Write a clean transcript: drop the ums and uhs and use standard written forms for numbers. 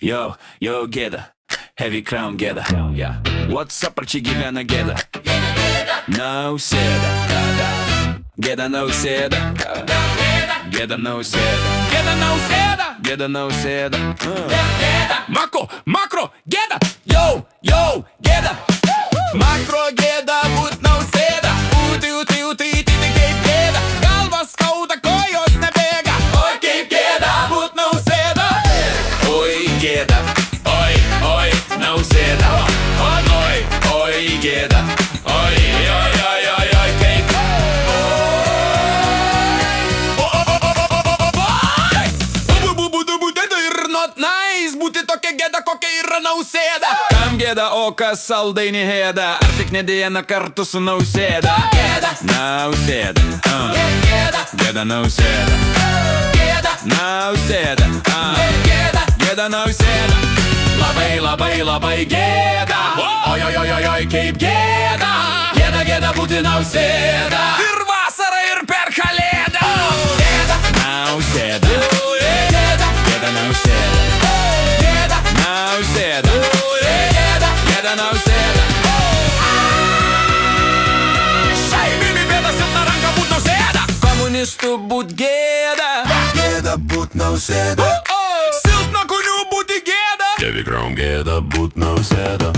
Yo, gėda, heavy crown gėda, yeah. What's up, ar čia gyvena gėda? Nausėda, gėda nausėda, gėda nausėda, gėda nausėda, gėda nausėda, makro, gėda, yo, gėda, makro gėda, būt nausėda, utai, kaip gėda, galvas skauda, kojos nebėga, oi kaip gėda, būt nausėda, oi gėda, oi, nausėda, oi gėda, oi, kaip, ir not nice, būti tokia gėda, kokia yra nausėda. Kam gėda, o kas saldainį hėda, ar tik ne Diena kartu su nausėda? Nausėda, gėda nausėda, nausėda, gėda nausėda, labai gėda, oi, kaip gėda, gėda būti nausėda, ir vasarą, ir per kalėdą, nausėda, gėda nausėda, nausėda, gėda nausėda, šaibimi bėda, silpna ranka būt nausėda, komunistų būt gėda, Gėda būt nausėda, silpna kunių būti gėda, heavy crown gėda būt nausėda.